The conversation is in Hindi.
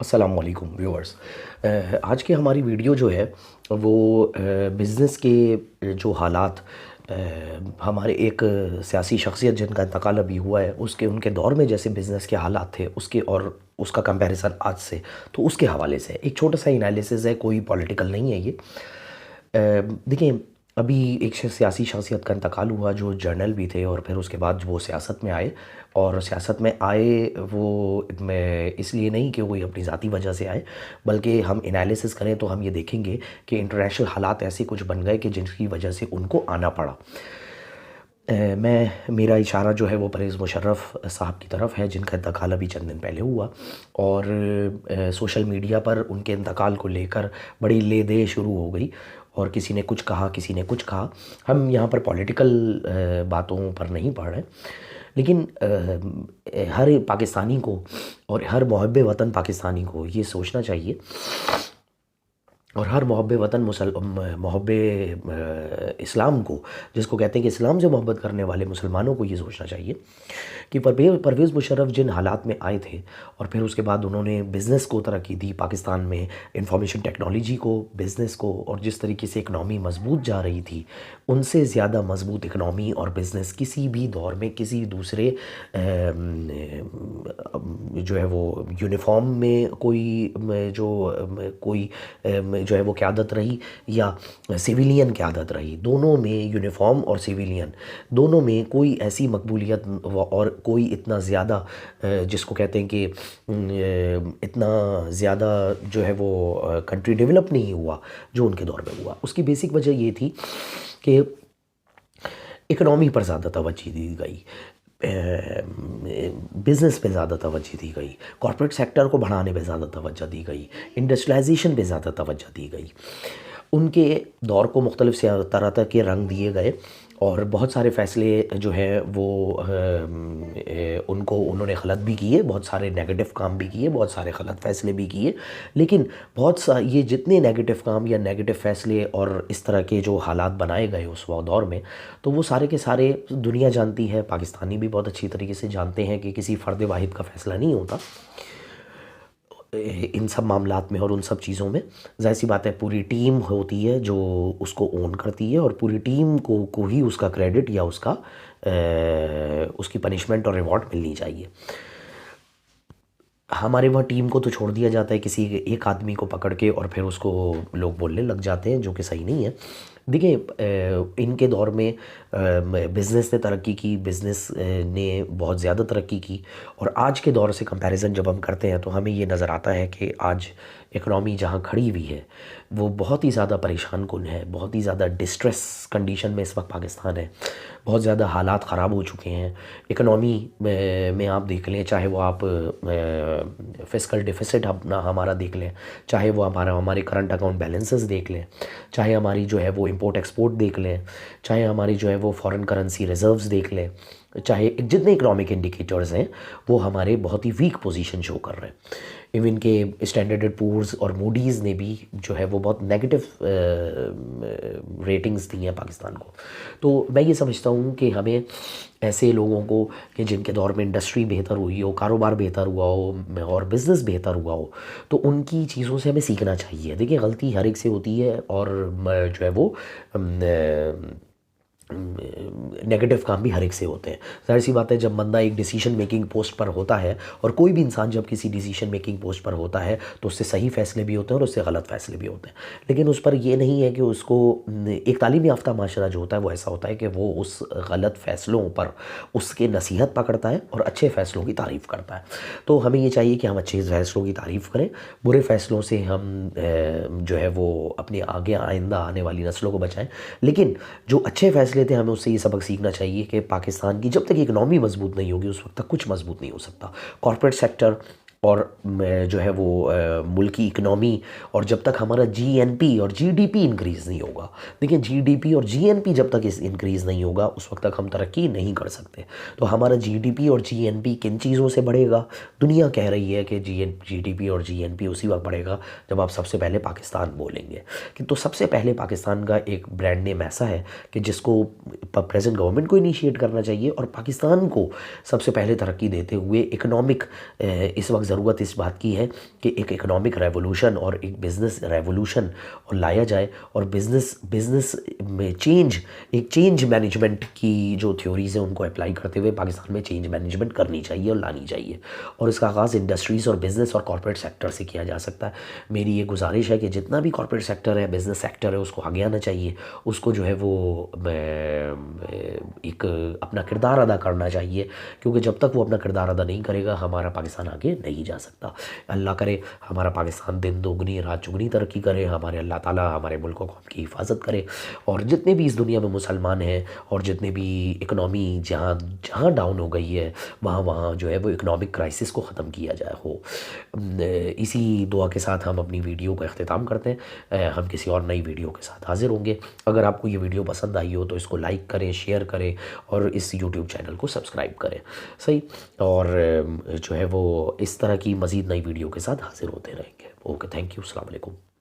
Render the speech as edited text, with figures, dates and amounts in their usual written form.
अस्सलाम वालेकुम व्यूअर्स। आज की हमारी वीडियो जो है वो बिज़नेस के जो हालात हमारे एक सियासी शख्सियत जिनका इंतकाल अभी हुआ है उसके उनके दौर में जैसे बिज़नेस के हालात थे उसके और उसका कंपैरिजन आज से, तो उसके हवाले से एक छोटा सा एनालिसिस है, कोई पॉलिटिकल नहीं है ये। देखिए, अभी एक सियासी शख्सियत का इंतकाल हुआ जो जर्नल भी थे और फिर उसके बाद वो सियासत में आए। और सियासत में आए वो मैं इसलिए नहीं कि कोई अपनी ज़ाती वजह से आए, बल्कि हम एनालिसिस करें तो हम ये देखेंगे कि इंटरनेशनल हालात ऐसे कुछ बन गए कि जिनकी वजह से उनको आना पड़ा। मेरा इशारा जो है वो परवेज़ मुशर्रफ साहब की तरफ है जिनका इंतकाल अभी चंद दिन पहले हुआ। और सोशल मीडिया पर उनके इंतकाल को लेकर बड़ी ले दे शुरू हो गई और किसी ने कुछ कहा, किसी ने कुछ कहा। हम यहाँ पर पॉलिटिकल बातों पर नहीं पढ़ रहे, लेकिन हर पाकिस्तानी को और हर मुहब्बे वतन पाकिस्तानी को ये सोचना चाहिए, और हर मुहब्बे वतन मुहब्बे इस्लाम को, जिसको कहते हैं कि इस्लाम से मोहब्बत करने वाले मुसलमानों को ये सोचना चाहिए कि परवेज़ मुशर्रफ जिन हालात में आए थे और फिर उसके बाद उन्होंने बिज़नेस को तरक्की दी पाकिस्तान में, इंफॉर्मेशन टेक्नोलॉजी को, बिज़नेस को, और जिस तरीके से इकनॉमी मजबूत जा रही थी, उनसे ज़्यादा मजबूत इकनॉमी और बिज़नेस किसी भी दौर में किसी दूसरे जो है वो यूनिफॉर्म में जो है वो क़यादत रही या सिविलियन क़यादत रही, दोनों में, यूनिफॉर्म और सिविलियन दोनों में कोई ऐसी मकबूलियत और कोई इतना ज़्यादा जिसको कहते हैं कि इतना ज़्यादा जो है वो कंट्री डेवलप नहीं हुआ जो उनके दौर में हुआ। उसकी बेसिक वजह ये थी कि इकनॉमी पर ज़्यादा तवज्जो दी गई, बिज़नेस पे ज़्यादा तवज्जो दी गई, कॉर्पोरेट सेक्टर को बढ़ाने पे ज़्यादा तवज्जो दी गई, इंडस्ट्रियलाइजेशन पे ज़्यादा तवज्जो दी गई। उनके दौर को मुख्तलिफ़ से तरह तरह के रंग दिए गए और बहुत सारे फ़ैसले जो हैं वो उन्होंने गलत भी किए, बहुत सारे नेगेटिव काम भी किए, बहुत सारे गलत फ़ैसले भी किए। लेकिन ये जितने नेगेटिव काम या नेगेटिव फ़ैसले और इस तरह के जो हालात बनाए गए उस दौर में, तो वो सारे के सारे दुनिया जानती है, पाकिस्तानी भी बहुत अच्छी तरीके से जानते हैं कि किसी फ़र्द वाहिद का फ़ैसला नहीं होता इन सब मामलात में और उन सब चीज़ों में। ज़ाहिर सी बात है, पूरी टीम होती है जो उसको ओन करती है और पूरी टीम को ही उसका क्रेडिट या उसकी पनिशमेंट और रिवॉर्ड मिलनी चाहिए। हमारे वहाँ टीम को तो छोड़ दिया जाता है किसी एक आदमी को पकड़ के और फिर उसको लोग बोलने लग जाते हैं, जो कि सही नहीं है। देखिए, इनके दौर में बिज़नेस ने तरक्की की, बिज़नेस ने बहुत ज़्यादा तरक्की की, और आज के दौर से कंपैरिज़न जब हम करते हैं तो हमें ये नज़र आता है कि आज इकनॉमी जहाँ खड़ी हुई है वो बहुत ही ज़्यादा परेशान कुन है, बहुत ही ज़्यादा डिस्ट्रेस कंडीशन में इस वक्त पाकिस्तान है। बहुत ज़्यादा हालात ख़राब हो चुके हैं इकनॉमी में। आप देख लें, चाहे वो आप फिस्कल डिफिसिट अपना हमारा देख लें, चाहे वो हमारे करंट अकाउंट बैलेंसेस देख लें, चाहे हमारी जो है वो इंपोर्ट एक्सपोर्ट देख लें, चाहे हमारी जो है वो फॉरेन करेंसी रिज़र्व्स देख लें, चाहे जितने इकोनॉमिक इंडिकेटर्स हैं वो हमारे बहुत ही वीक पोजीशन शो कर रहे हैं। इवन के स्टैंडर्ड एंड पुअर्स और मूडीज़ ने भी जो है वो बहुत नेगेटिव रेटिंग्स दी हैं पाकिस्तान को। तो मैं ये समझता हूँ कि हमें ऐसे लोगों को कि जिनके दौर में इंडस्ट्री बेहतर हुई हो, कारोबार बेहतर हुआ हो और बिज़नेस बेहतर हुआ हो, तो उनकी चीज़ों से हमें सीखना चाहिए। देखिए, गलती हर एक से होती है और जो है वो नेगेटिव काम भी हर एक से होते हैं। ज़ाहिर सी बात है, जब बंदा एक डिसीजन मेकिंग पोस्ट पर होता है और कोई भी इंसान जब किसी डिसीजन मेकिंग पोस्ट पर होता है तो उससे सही फ़ैसले भी होते हैं और उससे गलत फ़ैसले भी होते हैं। लेकिन उस पर ये नहीं है कि उसको, एक तालीम याफ्ता माशरा जो होता है वो ऐसा होता है कि वो उस गलत फ़ैसलों पर उसके नसीहत पकड़ता है और अच्छे फ़ैसलों की तारीफ़ करता है। तो हमें ये चाहिए कि हम अच्छे फ़ैसलों की तारीफ़ करें, बुरे फ़ैसलों से हम जो है वो अपने आगे आइंदा आने वाली नस्लों को बचाएँ। लेकिन जो अच्छे फ़ैसले थे, हमें उससे ये सबक सीखना चाहिए कि पाकिस्तान की जब तक इकनॉमी मजबूत नहीं होगी उस वक्त तक कुछ मजबूत नहीं हो सकता। कॉर्पोरेट सेक्टर और जो है वो मुल्क की इकनॉमी, और जब तक हमारा जीएनपी और जीडीपी इंक्रीज़ नहीं होगा, देखिए जीडीपी और जीएनपी जब तक इंक्रीज़ नहीं होगा उस वक्त तक हम तरक्की नहीं कर सकते। तो हमारा जीडीपी और जीएनपी किन चीज़ों से बढ़ेगा? दुनिया कह रही है कि जीडीपी और जीएनपी उसी वक्त बढ़ेगा जब आप सबसे पहले पाकिस्तान बोलेंगे। कि तो सबसे पहले पाकिस्तान का एक ब्रांड नेम ऐसा है कि जिसको प्रेजेंट गवर्नमेंट को इनिशिएट करना चाहिए और पाकिस्तान को सबसे पहले तरक्की देते हुए इकनॉमिक इस वक्त ज़रूरत इस बात की है कि एक इकोनॉमिक रेवोल्यूशन और एक बिज़नेस रेवोल्यूशन और लाया जाए, और बिज़नेस में चेंज मैनेजमेंट की जो थ्योरीज़ हैं उनको अप्लाई करते हुए पाकिस्तान में चेंज मैनेजमेंट करनी चाहिए और लानी चाहिए। और इसका आगाज़ इंडस्ट्रीज़ और बिज़नेस और कॉर्पोरेट सेक्टर से किया जा सकता है। मेरी ये गुजारिश है कि जितना भी कॉर्पोरेट सेक्टर है, बिज़नेस सेक्टर है, उसको आगे आना चाहिए, उसको जो है वो एक अपना किरदार अदा करना चाहिए, क्योंकि जब तक वो अपना किरदार अदा नहीं करेगा हमारा पाकिस्तान आगे नहीं जा सकता। अल्लाह करे हमारा पाकिस्तान दिन दोगुनी रात चुगनी तरक्की करे, हमारे अल्लाह ताला हमारे मुल्क को की हिफाजत करे, और जितने भी इस दुनिया में मुसलमान हैं और जितने भी इकनॉमी जहाँ जहाँ डाउन हो गई है वहाँ वहाँ जो है वो इकनॉमिक क्राइसिस को ख़त्म किया जाए हो। इसी दुआ के साथ हम अपनी वीडियो का अख्तिताम करते हैं। हम किसी और नई वीडियो के साथ हाज़िर होंगे। अगर आपको ये वीडियो पसंद आई हो तो इसको लाइक करें, शेयर करें और इस यूट्यूब चैनल को सब्सक्राइब करें। सही, और जो है वो इस तरह की मज़ीद नई वीडियो के साथ हाज़िर होते रहेंगे। ओके, थैंक यू, अस्सलाम वालेकुम।